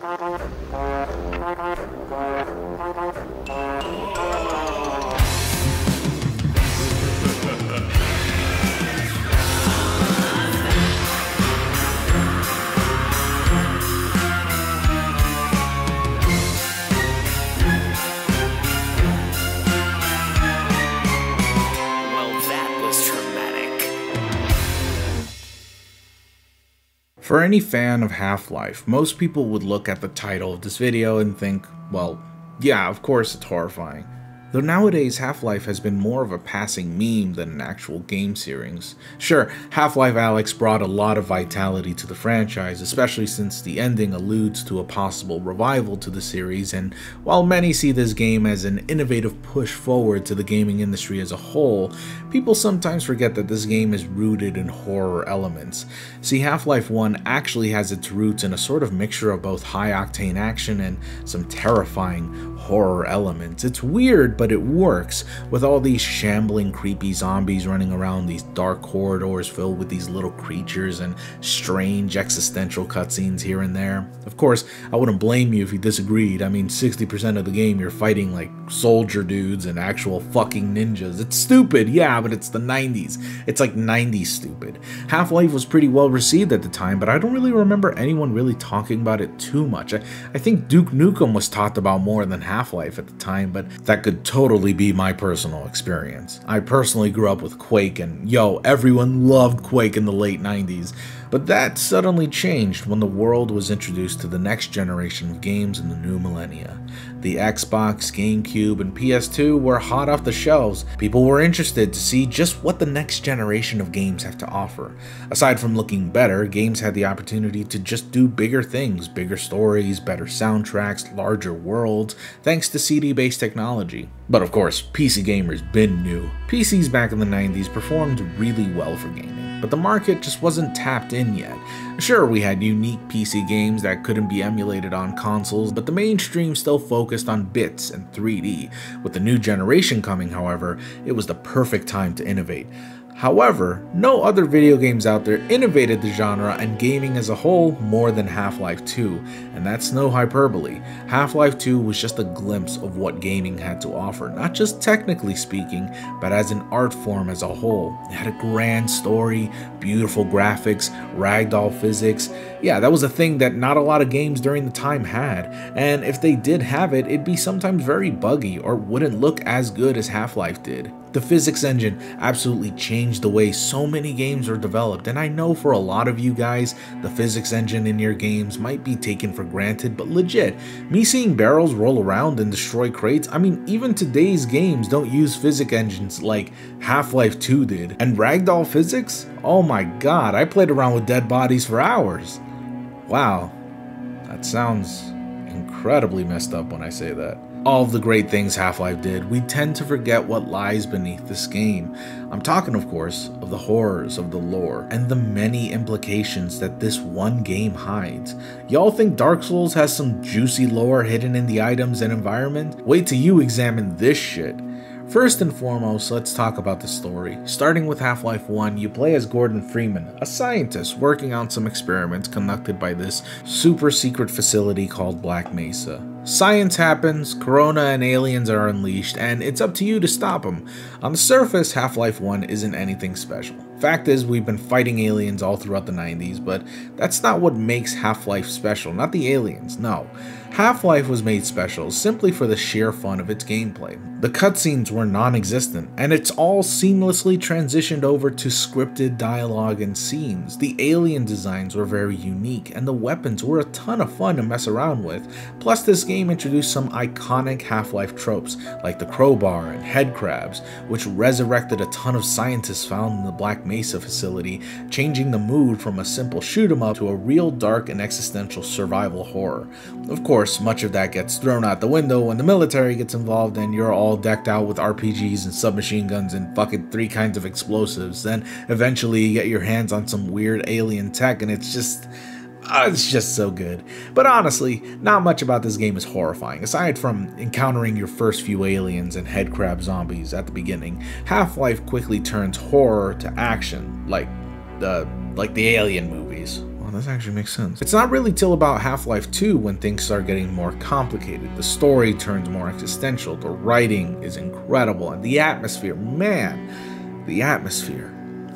For any fan of Half-Life, most people would look at the title of this video and think, well, yeah, of course it's horrifying. Though nowadays Half-Life has been more of a passing meme than an actual game series. Sure, Half-Life Alyx brought a lot of vitality to the franchise, especially since the ending alludes to a possible revival to the series, and while many see this game as an innovative push forward to the gaming industry as a whole, people sometimes forget that this game is rooted in horror elements. See, Half-Life 1 actually has its roots in a sort of mixture of both high-octane action and some terrifying horror elements. It's weird, but it works, with all these shambling creepy zombies running around these dark corridors filled with these little creatures and strange existential cutscenes here and there. Of course, I wouldn't blame you if you disagreed. I mean, 60% of the game you're fighting like soldier dudes and actual fucking ninjas. It's stupid, yeah, but it's the 90s. It's like 90s stupid. Half-Life was pretty well received at the time, but I don't really remember anyone really talking about it too much. I think Duke Nukem was talked about more than Half-Life at the time, but that could totally be my personal experience. I personally grew up with Quake, and yo, everyone loved Quake in the late 90s. But that suddenly changed when the world was introduced to the next generation of games in the new millennia. The Xbox, GameCube, and PS2 were hot off the shelves. People were interested to see just what the next generation of games have to offer. Aside from looking better, games had the opportunity to just do bigger things, bigger stories, better soundtracks, larger worlds, thanks to CD-based technology. But of course, PC gamers been new. PCs back in the 90s performed really well for gaming, but the market just wasn't tapped in yet. Sure, we had unique PC games that couldn't be emulated on consoles, but the mainstream still focused on bits and 3D. With the new generation coming, however, it was the perfect time to innovate. However, no other video games out there innovated the genre and gaming as a whole more than Half-Life 2, and that's no hyperbole. Half-Life 2 was just a glimpse of what gaming had to offer, not just technically speaking, but as an art form as a whole. It had a grand story, beautiful graphics, ragdoll physics. Yeah, that was a thing that not a lot of games during the time had, and if they did have it, it'd be sometimes very buggy or wouldn't look as good as Half-Life did. The physics engine absolutely changed the way so many games are developed, and I know for a lot of you guys, the physics engine in your games might be taken for granted, but legit, me seeing barrels roll around and destroy crates, I mean, even today's games don't use physics engines like Half-Life 2 did. And ragdoll physics? Oh my god, I played around with dead bodies for hours. Wow, that sounds incredibly messed up when I say that. All of the great things Half-Life did, we tend to forget what lies beneath this game. I'm talking, of course, of the horrors of the lore and the many implications that this one game hides. Y'all think Dark Souls has some juicy lore hidden in the items and environment? Wait till you examine this shit. First and foremost, let's talk about the story. Starting with Half-Life 1, you play as Gordon Freeman, a scientist working on some experiments conducted by this super secret facility called Black Mesa. Science happens, Corona and aliens are unleashed, and it's up to you to stop them. On the surface, Half-Life 1 isn't anything special. Fact is, we've been fighting aliens all throughout the 90s, but that's not what makes Half-Life special, not the aliens, no. Half-Life was made special simply for the sheer fun of its gameplay. The cutscenes were non-existent, and it's all seamlessly transitioned over to scripted dialogue and scenes. The alien designs were very unique, and the weapons were a ton of fun to mess around with. Plus, this game introduced some iconic Half-Life tropes, like the crowbar and head crabs, which resurrected a ton of scientists found in the Black Mesa facility, changing the mood from a simple shoot-'em-up to a real dark and existential survival horror. Of course, much of that gets thrown out the window when the military gets involved and you're all decked out with RPGs and submachine guns and fucking 3 kinds of explosives. Then eventually you get your hands on some weird alien tech and it's just so good. But honestly, not much about this game is horrifying. Aside from encountering your first few aliens and headcrab zombies at the beginning, Half-Life quickly turns horror to action, like the Alien movies. this actually makes sense. It's not really till about Half-Life 2 when things start getting more complicated. The story turns more existential, the writing is incredible, and the atmosphere, man, the atmosphere.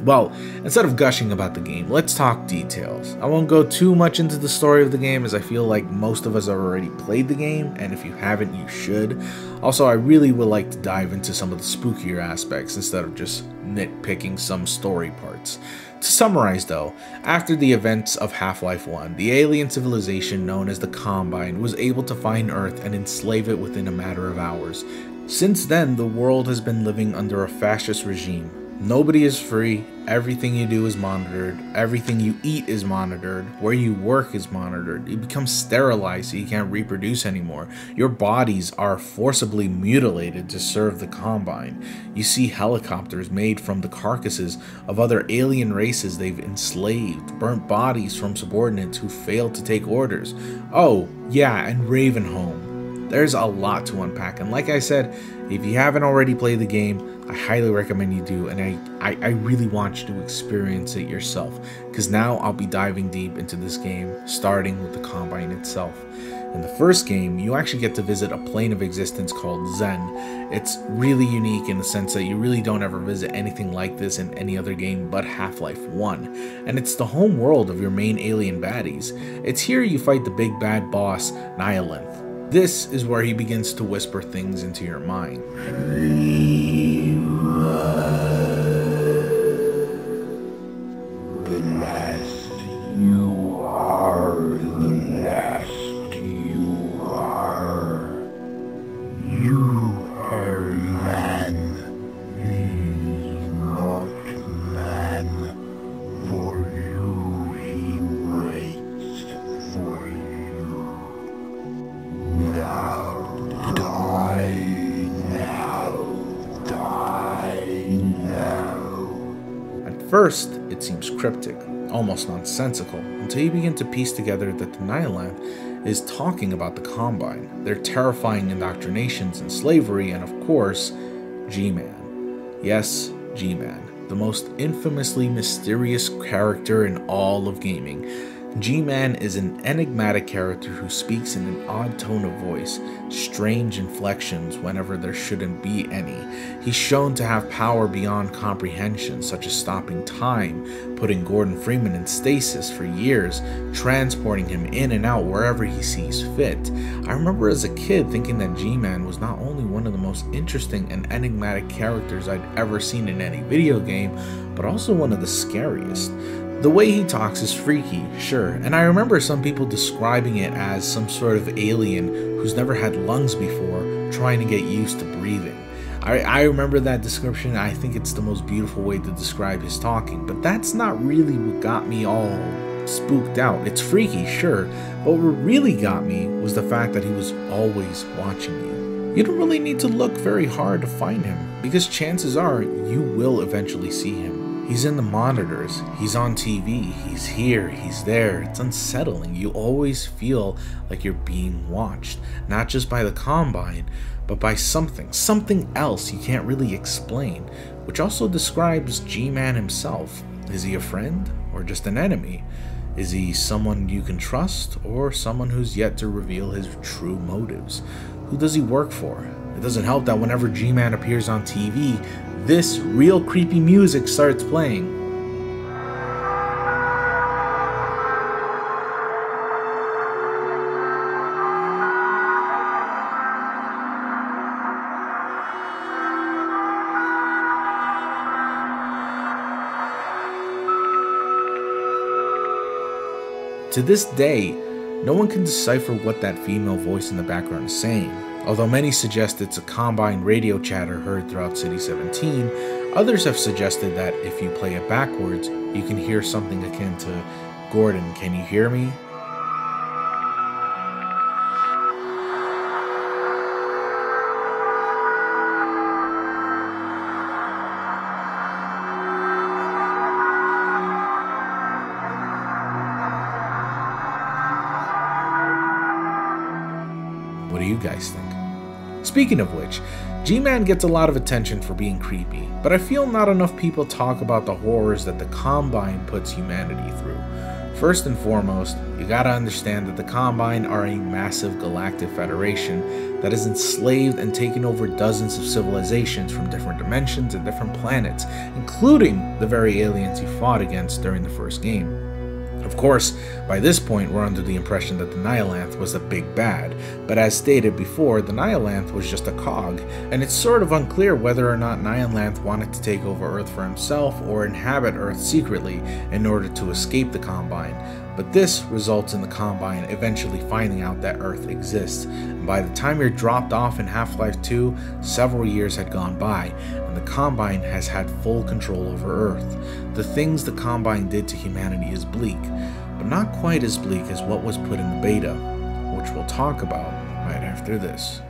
Well, instead of gushing about the game, let's talk details. I won't go too much into the story of the game as I feel like most of us have already played the game, and if you haven't, you should. Also, I really would like to dive into some of the spookier aspects instead of just nitpicking some story parts. To summarize though, after the events of Half-Life 1, the alien civilization known as the Combine was able to find Earth and enslave it within a matter of hours. Since then, the world has been living under a fascist regime. Nobody is free, everything you do is monitored, everything you eat is monitored, where you work is monitored, you become sterilized so you can't reproduce anymore, your bodies are forcibly mutilated to serve the Combine, you see helicopters made from the carcasses of other alien races they've enslaved, burnt bodies from subordinates who failed to take orders, oh yeah, and Ravenholm. There's a lot to unpack, and like I said, if you haven't already played the game, I highly recommend you do, and I really want you to experience it yourself, because now I'll be diving deep into this game, starting with the Combine itself. In the first game, you actually get to visit a plane of existence called Zen. It's really unique in the sense that you really don't ever visit anything like this in any other game but Half-Life 1, and it's the home world of your main alien baddies. It's here you fight the big bad boss, Nihilith. This is where he begins to whisper things into your mind. The last you are, the last you are. You are man. He's not man. For you he waits. For you. Now die. Now die. Now. At first, it seems cryptic, almost nonsensical, until you begin to piece together that the Nihilith is talking about the Combine, their terrifying indoctrinations and slavery, and of course, G-Man. Yes, G-Man, the most infamously mysterious character in all of gaming. G-Man is an enigmatic character who speaks in an odd tone of voice, strange inflections whenever there shouldn't be any. He's shown to have power beyond comprehension, such as stopping time, putting Gordon Freeman in stasis for years, transporting him in and out wherever he sees fit. I remember as a kid thinking that G-Man was not only one of the most interesting and enigmatic characters I'd ever seen in any video game, but also one of the scariest. The way he talks is freaky, sure, and I remember some people describing it as some sort of alien who's never had lungs before, trying to get used to breathing. I remember that description. I think it's the most beautiful way to describe his talking, but that's not really what got me all spooked out. It's freaky, sure, but what really got me was the fact that he was always watching you. You don't really need to look very hard to find him, because chances are you will eventually see him. He's in the monitors, he's on TV, he's here, he's there. It's unsettling. You always feel like you're being watched, not just by the Combine, but by something else you can't really explain, which also describes G-Man himself. Is he a friend or just an enemy? Is he someone you can trust or someone who's yet to reveal his true motives? Who does he work for? It doesn't help that whenever G-Man appears on TV, this real creepy music starts playing. To this day, no one can decipher what that female voice in the background is saying. Although many suggest it's a Combine radio chatter heard throughout City 17, others have suggested that if you play it backwards, you can hear something akin to, "Gordon, can you hear me?" What do you guys think? Speaking of which, G-Man gets a lot of attention for being creepy, but I feel not enough people talk about the horrors that the Combine puts humanity through. First and foremost, you gotta understand that the Combine are a massive galactic federation that has enslaved and taken over dozens of civilizations from different dimensions and different planets, including the very aliens you fought against during the first game. Of course, by this point we're under the impression that the Nihilanth was the big bad, but as stated before, the Nihilanth was just a cog, and it's sort of unclear whether or not Nihilanth wanted to take over Earth for himself or inhabit Earth secretly in order to escape the Combine. But this results in the Combine eventually finding out that Earth exists, and by the time you're dropped off in Half-Life 2, several years had gone by, and the Combine has had full control over Earth. The things the Combine did to humanity is bleak, but not quite as bleak as what was put in the beta, which we'll talk about right after this.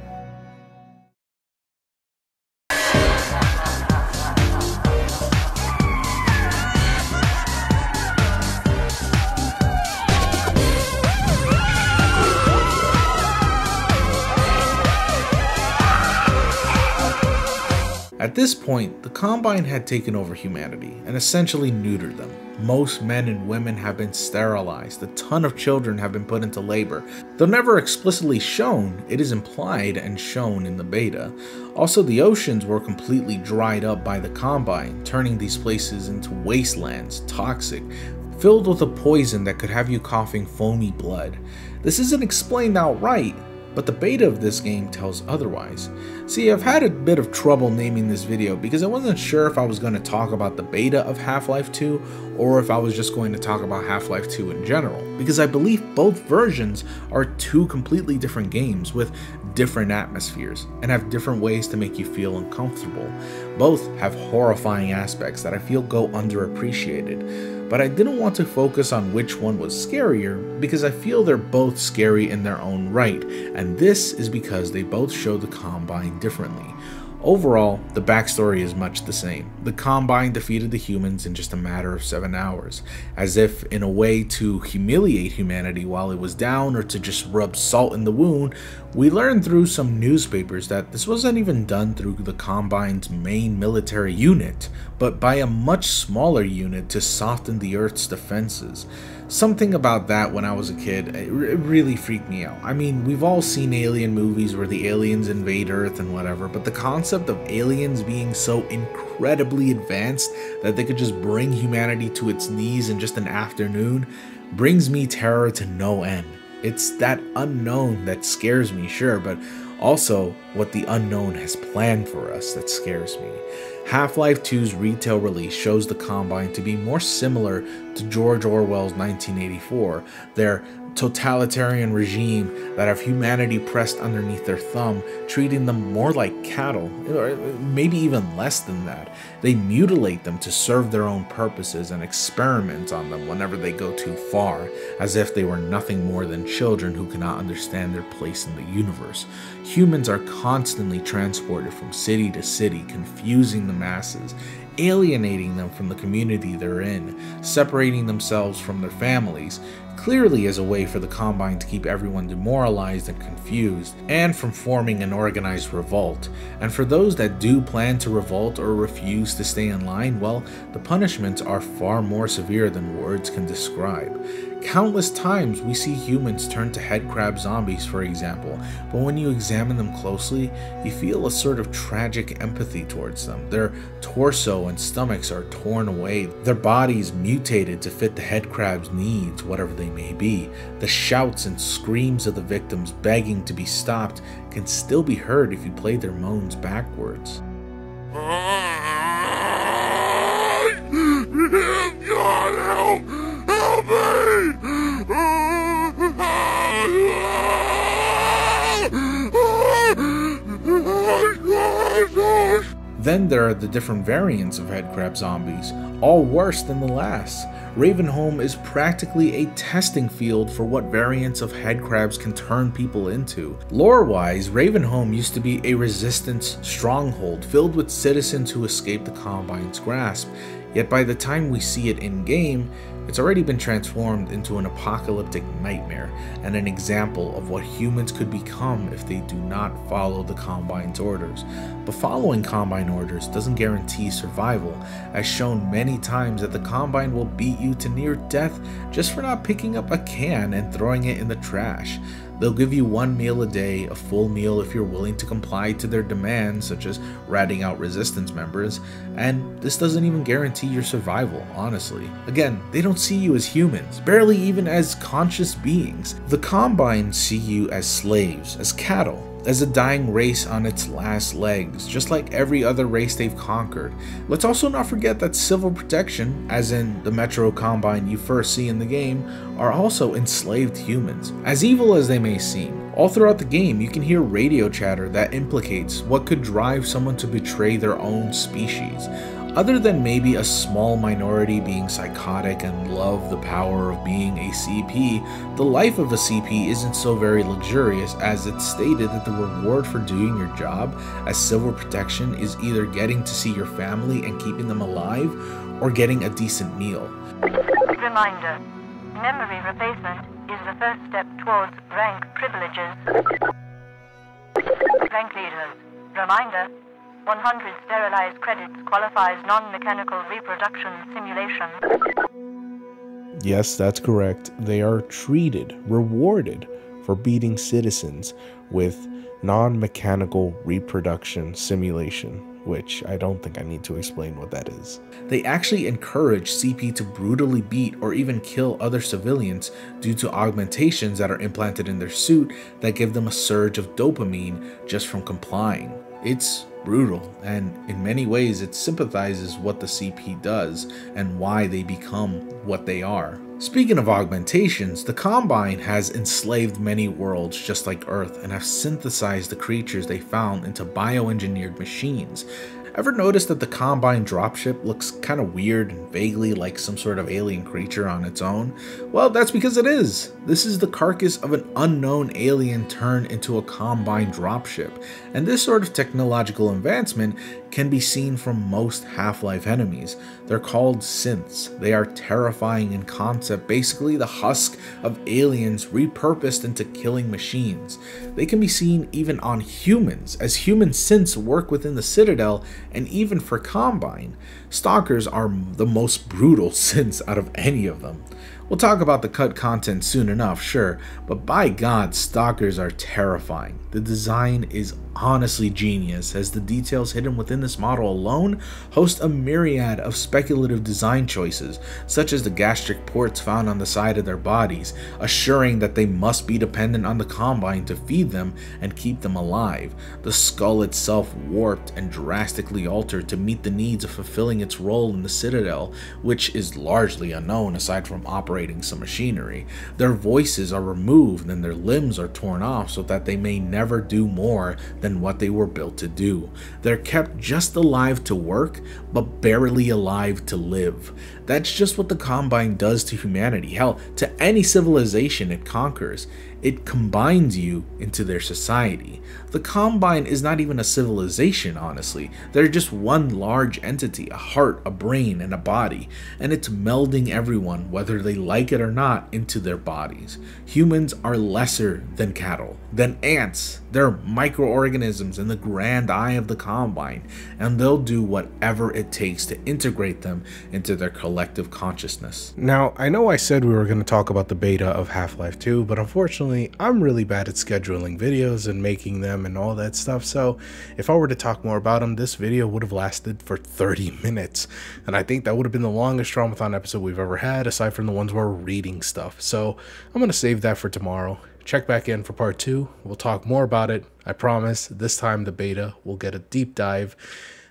At this point, the Combine had taken over humanity and essentially neutered them. Most men and women have been sterilized, a ton of children have been put into labor. Though never explicitly shown, it is implied and shown in the beta. Also, the oceans were completely dried up by the Combine, turning these places into wastelands, toxic, filled with a poison that could have you coughing foamy blood. This isn't explained outright, but the beta of this game tells otherwise. See, I've had a bit of trouble naming this video because I wasn't sure if I was going to talk about the beta of Half-Life 2 or if I was just going to talk about Half-Life 2 in general, because I believe both versions are two completely different games with different atmospheres and have different ways to make you feel uncomfortable. Both have horrifying aspects that I feel go underappreciated. But I didn't want to focus on which one was scarier because I feel they're both scary in their own right, and this is because they both show the Combine differently. Overall, the backstory is much the same. The Combine defeated the humans in just a matter of 7 hours, as if in a way to humiliate humanity while it was down or to just rub salt in the wound. We learned through some newspapers that this wasn't even done through the Combine's main military unit, but by a much smaller unit to soften the Earth's defenses. Something about that when I was a kid, it really freaked me out. I mean, we've all seen alien movies where the aliens invade Earth and whatever, but the concept of aliens being so incredibly advanced that they could just bring humanity to its knees in just an afternoon brings me terror to no end. It's that unknown that scares me, sure, but also what the unknown has planned for us that scares me. Half-Life 2's retail release shows the Combine to be more similar to George Orwell's 1984, their totalitarian regime that have humanity pressed underneath their thumb, treating them more like cattle, or maybe even less than that. They mutilate them to serve their own purposes and experiment on them whenever they go too far, as if they were nothing more than children who cannot understand their place in the universe. Humans are constantly transported from city to city, confusing the masses, alienating them from the community they're in, separating themselves from their families, clearly as a way for the Combine to keep everyone demoralized and confused, and from forming an organized revolt. And for those that do plan to revolt or refuse to stay in line, well, the punishments are far more severe than words can describe. Countless times we see humans turn to headcrab zombies, for example, but when you examine them closely, you feel a sort of tragic empathy towards them. Their torso and stomachs are torn away, their bodies mutated to fit the headcrab's needs, whatever they may be. The shouts and screams of the victims begging to be stopped can still be heard if you play their moans backwards. God, help me! Then there are the different variants of headcrab zombies, all worse than the last. Ravenholm is practically a testing field for what variants of headcrabs can turn people into. Lore-wise, Ravenholm used to be a resistance stronghold filled with citizens who escaped the Combine's grasp, yet by the time we see it in-game, It's already been transformed into an apocalyptic nightmare and an example of what humans could become if they do not follow the Combine's orders. But following Combine orders doesn't guarantee survival, as shown many times that the Combine will beat you to near death just for not picking up a can and throwing it in the trash. They'll give you one meal a day, a full meal if you're willing to comply to their demands, such as ratting out resistance members, and this doesn't even guarantee your survival, honestly. Again, they don't see you as humans, barely even as conscious beings. The Combine see you as slaves, as cattle, as a dying race on its last legs, just like every other race they've conquered. Let's also not forget that civil protection, as in the Metro Combine you first see in the game, are also enslaved humans. As evil as they may seem, all throughout the game you can hear radio chatter that implicates what could drive someone to betray their own species. Other than maybe a small minority being psychotic and love the power of being a CP, the life of a CP isn't so very luxurious, as it's stated that the reward for doing your job as civil protection is either getting to see your family and keeping them alive, or getting a decent meal. Reminder: memory replacement is the first step towards rank privileges. Rank leaders. Reminder: 100 sterilized credits qualifies non-mechanical reproduction simulation. Yes, that's correct. They are rewarded for beating citizens with non-mechanical reproduction simulation, which I don't think I need to explain what that is. They actually encourage CP to brutally beat or even kill other civilians due to augmentations that are implanted in their suit that give them a surge of dopamine just from complying. It's brutal, and in many ways it sympathizes what the CP does and why they become what they are. Speaking of augmentations, the Combine has enslaved many worlds just like Earth and have synthesized the creatures they found into bioengineered machines. Ever notice that the Combine dropship looks kind of weird and vaguely like some sort of alien creature on its own? Well, that's because it is. This is the carcass of an unknown alien turned into a Combine dropship, and this sort of technological advancement can be seen from most Half-Life enemies. They're called synths. They are terrifying in concept, basically the husk of aliens repurposed into killing machines. They can be seen even on humans, as human synths work within the Citadel, and even for Combine. Stalkers are the most brutal synths out of any of them. We'll talk about the cut content soon enough, sure, but by God, Stalkers are terrifying. The design is honestly genius, as the details hidden within this model alone host a myriad of speculative design choices, such as the gastric ports found on the side of their bodies, assuring that they must be dependent on the Combine to feed them and keep them alive, the skull itself warped and drastically altered to meet the needs of fulfilling its role in the Citadel, which is largely unknown aside from operating some machinery. Their voices are removed and their limbs are torn off so that they may never do more than what they were built to do. They're kept just alive to work, but barely alive to live. That's just what the Combine does to humanity, hell, to any civilization it conquers. It combines you into their society. The Combine is not even a civilization, honestly. They're just one large entity, a heart, a brain, and a body, and it's melding everyone, whether they like it or not, into their bodies. Humans are lesser than cattle, than ants. They're microorganisms in the grand eye of the Combine, and they'll do whatever it takes to integrate them into their collective consciousness. Now, I know I said we were going to talk about the beta of Half-Life 2, but unfortunately, I'm really bad at scheduling videos and making them and all that stuff, so if I were to talk more about them, this video would have lasted for 30 minutes, and I think that would have been the longest Traumathon episode we've ever had, aside from the ones where we're reading stuff, so I'm going to save that for tomorrow. Check back in for part 2, we'll talk more about it. I promise, this time the beta will get a deep dive,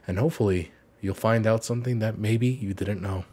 and hopefully you'll find out something that maybe you didn't know.